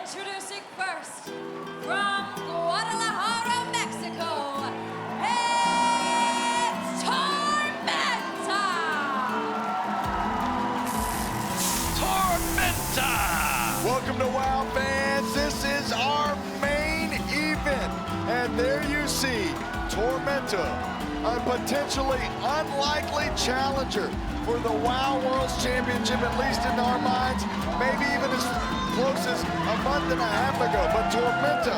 Introducing first, from Guadalajara, Mexico, it's Tormenta! Tormenta! Welcome to WOW fans, this is our main event. And there you see Tormenta, a potentially unlikely challenger for the WOW World's Championship, at least in our minds, maybe even as close as a month and a half ago. But Tormenta,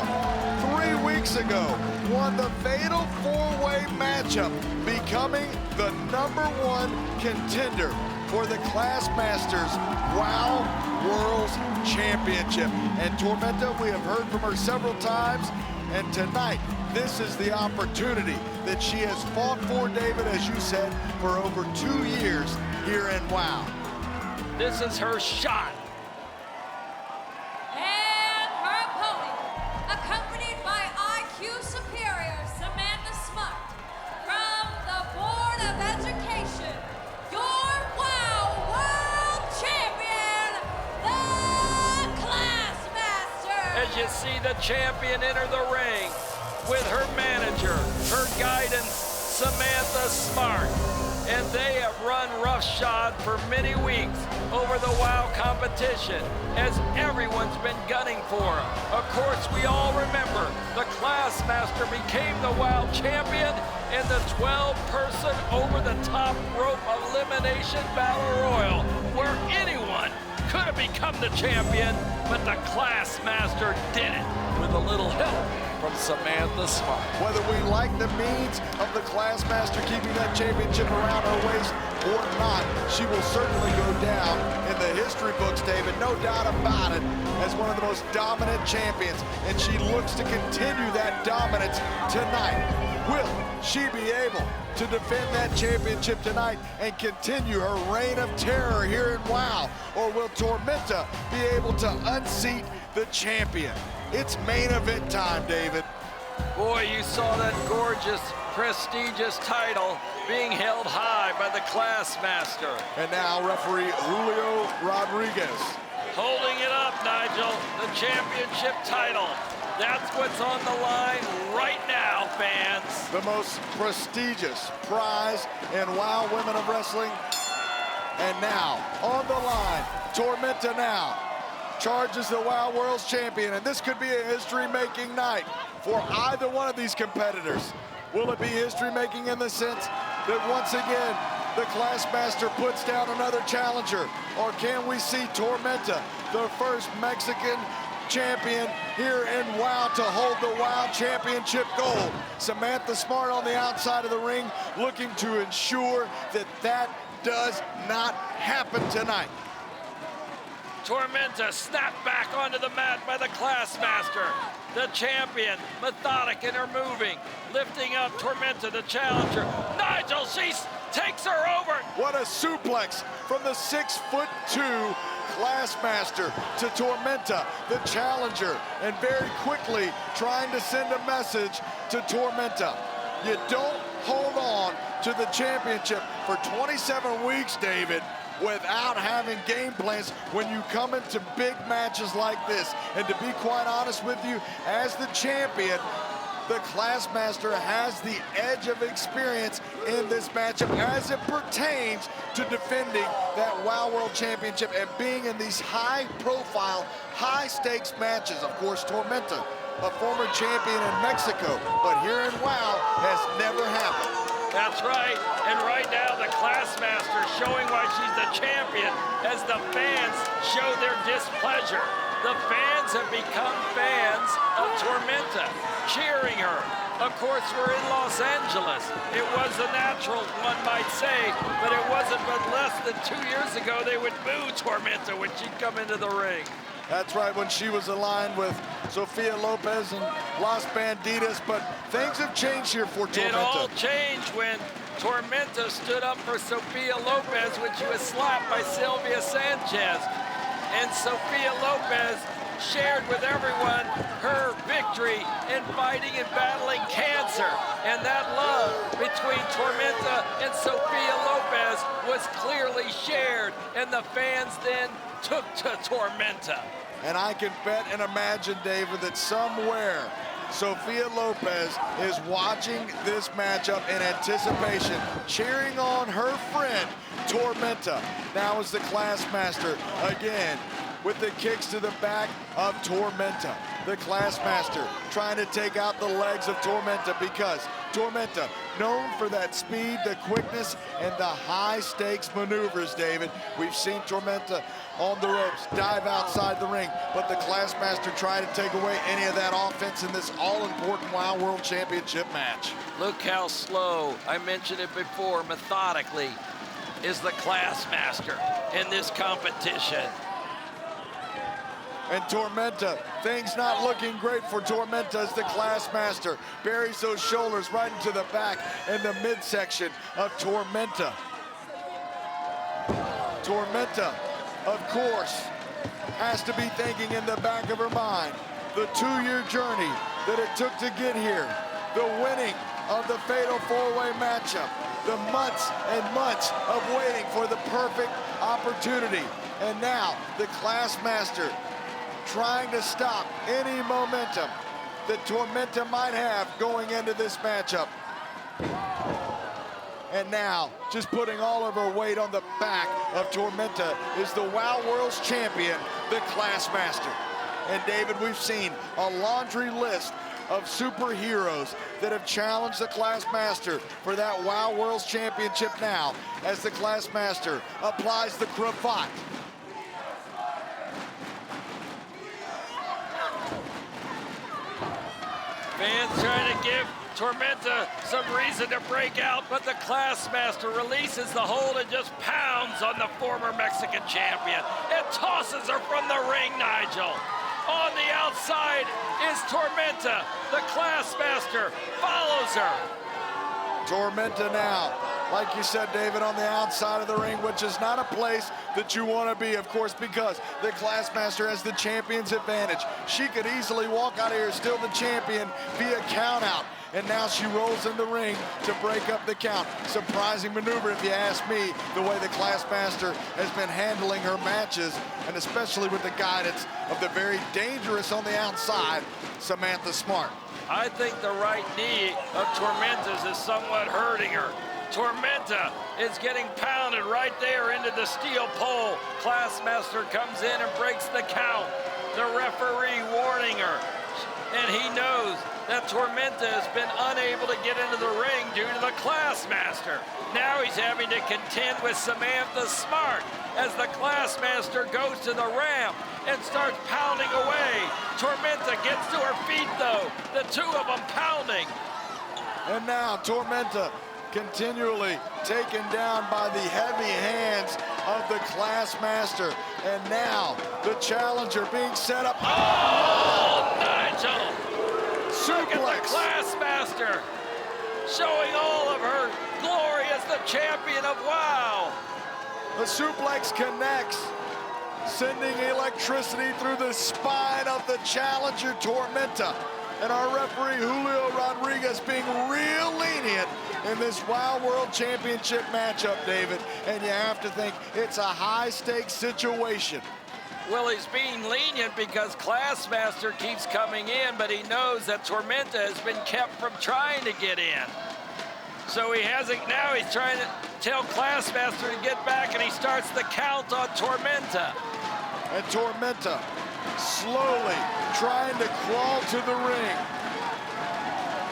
3 weeks ago, won the fatal four-way matchup, becoming the #1 contender for the Classmasters WOW World's Championship. And Tormenta, we have heard from her several times, and tonight, this is the opportunity that she has fought for, David, as you said, for over 2 years here in WOW. This is her shot. And her opponent, accompanied by IQ superior Samantha Smart, from the Board of Education, your WOW World Champion, the Classmaster! As you see the champion enter the ring with her manager, her guidance, Samantha Smart. And they have run roughshod for many weeks over the WOW competition, as everyone's been gunning for her. Of course, we all remember the Classmaster became the WOW champion in the 12-person over-the-top rope elimination battle royal, where anyone could have become the champion, but the Classmaster did it with a little help from Samantha Smart. Whether we like the means of the Classmaster keeping that championship around her waist or not, she will certainly go down in the history books, David, no doubt about it, as one of the most dominant champions, and she looks to continue that dominance tonight. Will she be able to defend that championship tonight and continue her reign of terror here in WOW? Or will Tormenta be able to unseat the champion? It's main event time, David. Boy, you saw that gorgeous, prestigious title being held high by the Classmaster. And now referee Julio Rodriguez. Holding it up, Nigel, the championship title. That's what's on the line right now, fans. The most prestigious prize in WOW Women of Wrestling. And now, on the line, Tormenta now charges the WOW World's Champion, and this could be a history-making night for either one of these competitors. Will it be history-making in the sense that once again, the Classmaster puts down another challenger? Or can we see Tormenta, the first Mexican champion here in WOW to hold the WOW Championship gold? Samantha Smart on the outside of the ring, looking to ensure that that does not happen tonight. Tormenta snapped back onto the mat by the Classmaster. The champion, methodic in her moving, lifting up Tormenta, the challenger. Nigel, she takes her over. What a suplex from the 6'2" Classmaster to Tormenta, the challenger, and very quickly trying to send a message to Tormenta. You don't hold on to the championship for 27 weeks, David, without having game plans when you come into big matches like this. And to be quite honest with you, as the champion, the Classmaster has the edge of experience in this matchup as it pertains to defending that WOW World Championship and being in these high-profile, high-stakes matches. Of course, Tormenta, a former champion in Mexico, but here in WOW has never happened. That's right, and right now the Classmaster showing why she's the champion as the fans show their displeasure. The fans have become fans of Tormenta, cheering her. Of course, we're in Los Angeles. It was a natural, one might say, but it wasn't but less than 2 years ago they would boo Tormenta when she'd come into the ring. That's right, when she was aligned with Sofia Lopez and Los Banditas, but things have changed here for Tormenta. It all changed when Tormenta stood up for Sofia Lopez when she was slapped by Sylvia Sanchez. And Sofia Lopez shared with everyone her victory in fighting and battling cancer. And that love between Tormenta and Sofia Lopez was clearly shared, and the fans then took to Tormenta. And I can bet and imagine, David, that somewhere Sofia Lopez is watching this matchup in anticipation, cheering on her friend, Tormenta. Now is the Classmaster again with the kicks to the back of Tormenta. The Classmaster trying to take out the legs of Tormenta, because Tormenta, known for that speed, the quickness, and the high-stakes maneuvers, David. We've seen Tormenta on the ropes, dive outside the ring, but the Classmaster trying to take away any of that offense in this all-important Wild World Championship match. Look how slow, I mentioned it before, methodically, is the Classmaster in this competition. And Tormenta, things not looking great for Tormenta as the Classmaster buries those shoulders right into the back and the midsection of Tormenta. Tormenta, of course, has to be thinking in the back of her mind the 2-year journey that it took to get here, the winning of the fatal 4-way matchup, the months and months of waiting for the perfect opportunity, and now the Classmaster trying to stop any momentum that Tormenta might have going into this matchup. And now, just putting all of her weight on the back of Tormenta is the Wild World's champion, the Classmaster. And David, we've seen a laundry list of superheroes that have challenged the Classmaster for that Wild World's championship now, as the Classmaster applies the cravat. Fans trying to give Tormenta some reason to break out, but the Classmaster releases the hold and just pounds on the former Mexican champion and tosses her from the ring, Nigel. On the outside is Tormenta. The Classmaster follows her. Tormenta now, like you said, David, on the outside of the ring, which is not a place that you want to be, of course, because the Classmaster has the champion's advantage. She could easily walk out of here still the champion via count out. And now she rolls in the ring to break up the count. Surprising maneuver, if you ask me, the way the Classmaster has been handling her matches, and especially with the guidance of the very dangerous on the outside, Samantha Smart. I think the right knee of Tormenta's is somewhat hurting her. Tormenta is getting pounded right there into the steel pole. Classmaster comes in and breaks the count. The referee warning her. And he knows that Tormenta has been unable to get into the ring due to the Classmaster. Now he's having to contend with Samantha Smart as the Classmaster goes to the ramp and starts pounding away. Tormenta gets to her feet though, the two of them pounding. And now Tormenta continually taken down by the heavy hands of the Classmaster. And now the challenger being set up. Oh, Nigel! Look at the Suplex! Classmaster showing all of her glory as the champion of WoW. The suplex connects, sending electricity through the spine of the challenger, Tormenta. And our referee, Julio Rodriguez, being real lenient in this Wild World Championship matchup, David. And you have to think it's a high-stakes situation. Well, he's being lenient because Classmaster keeps coming in, but he knows that Tormenta has been kept from trying to get in. So he hasn't, now he's trying to tell Classmaster to get back, and he starts the count on Tormenta. And Tormenta slowly trying to crawl to the ring.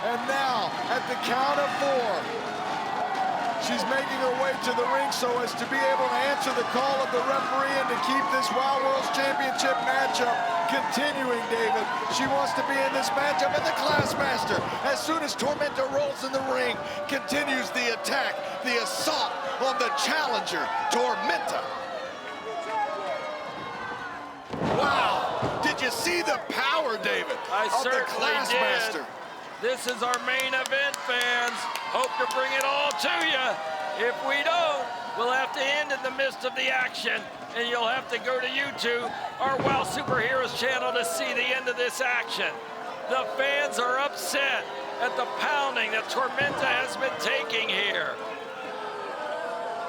And now, at the count of 4, she's making her way to the ring so as to be able to answer the call of the referee and to keep this Wild World Championship matchup continuing, David. She wants to be in this matchup, and the Classmaster, as soon as Tormenta rolls in the ring, continues the attack, the assault on the challenger, Tormenta. Wow, did you see the power, David, I of the certainly Classmaster? did. This is our main event, fans. Hope to bring it all to you. If we don't, we'll have to end in the midst of the action, and you'll have to go to YouTube, our WoW Superheroes channel, to see the end of this action. The fans are upset at the pounding that Tormenta has been taking here.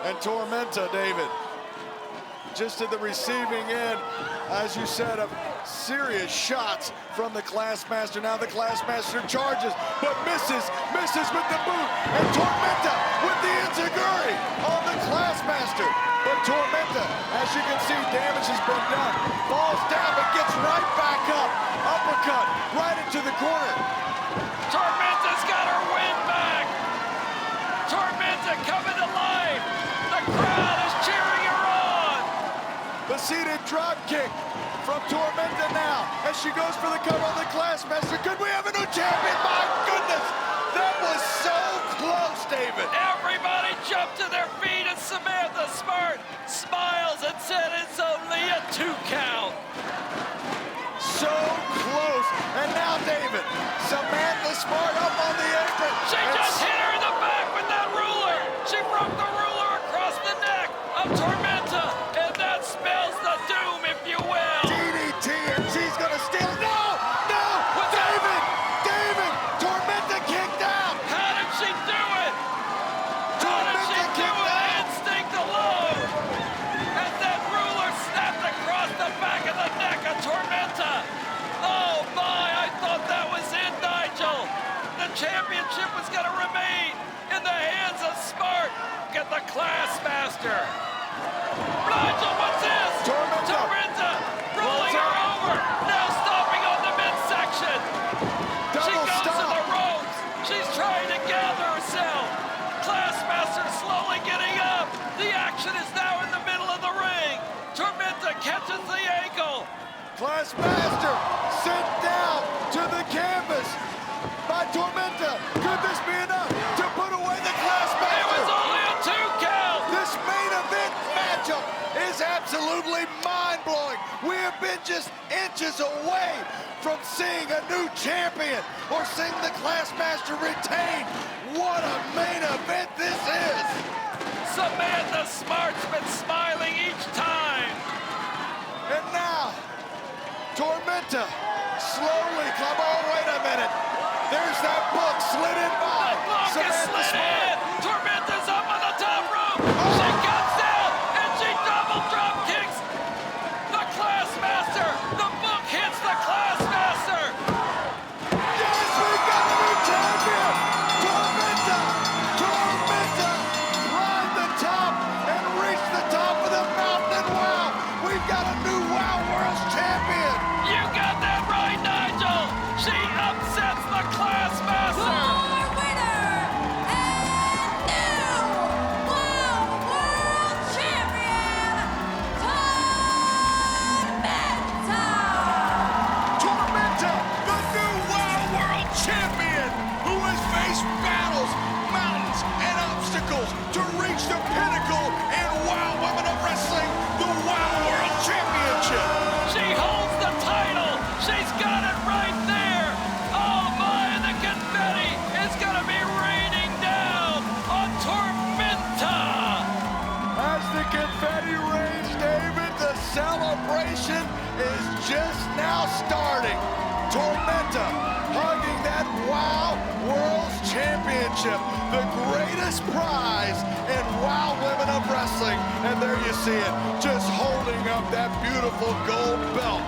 And Tormenta, David, just at the receiving end, as you said, of serious shots from the Classmaster. Now the Classmaster charges, but misses with the boot, and Tormenta with the enziguri on the Classmaster. But Tormenta, as you can see, damage has been done. Falls down, but gets right back up. Uppercut right into the corner. Tormenta's got her win back. Tormenta coming to life. The crowd is cheering her on. The seated drop kick from Tormenta now as she goes for the cover on the Classmaster. Could we have a new champion? My goodness, that was so close, David. Everybody jumped to their feet and Samantha Smart smiles and said it's only a 2 count. So close. And now, David, Samantha Smart up on the apron. She just hit her in the back with that ruler. She broke the ruler across the neck of Tormenta, and that spells the doom, if you will. DDT, and she's gonna steal. No! What's David! Tormenta kicked out! How did she do it? How did she do it? Instinct alone. And that ruler snapped across the back of the neck of Tormenta. Oh my, I thought that was it, Nigel. The championship was gonna remain in the hands of Smart. Get the Classmaster. Nigel, what's this? Tormenta rolling her over. Now stopping on the midsection. She goes to the ropes. She's trying to gather herself. Classmaster slowly getting up. The action is now in the middle of the ring. Tormenta catches the ankle. Classmaster sent down to the canvas by Tormenta. Could this be enough to put away the Classmaster? It was only a 2 count. This main event matchup is absolutely mind-blowing. We have been just inches away from seeing a new champion or seeing the Classmaster retain. What a main event this is! Samantha Smart's been smiling each time. And now, Tormenta slowly come. Oh, wait a minute. There's that book slid in by. The book is Samantha slid Smart. in. Tormenta's up on the top rope. Oh. She comes down and she double drop kicks the Classmaster. The book hits the Classmaster. Yes, we got a new champion. Tormenta climbed the top and reached the top of the mountain. And wow, we've got a new Wow World's champion. You got that right, Nigel. She upsets the Classmaster. Your winner and new Wow World Champion, Tormenta, the new Wow World champion, who has faced battles, mountains, and obstacles to reach the pinnacle in Wow Women of Wrestling, the Wow World Championship. She holds the title. She's got it right there. Oh my, the confetti is gonna be raining down on Tormenta. As the confetti rains, David, the celebration is just now starting. Tormenta hugging that Wow World Championship, the greatest prize in Wow Women of Wrestling. And there you see it, just holding up that beautiful gold belt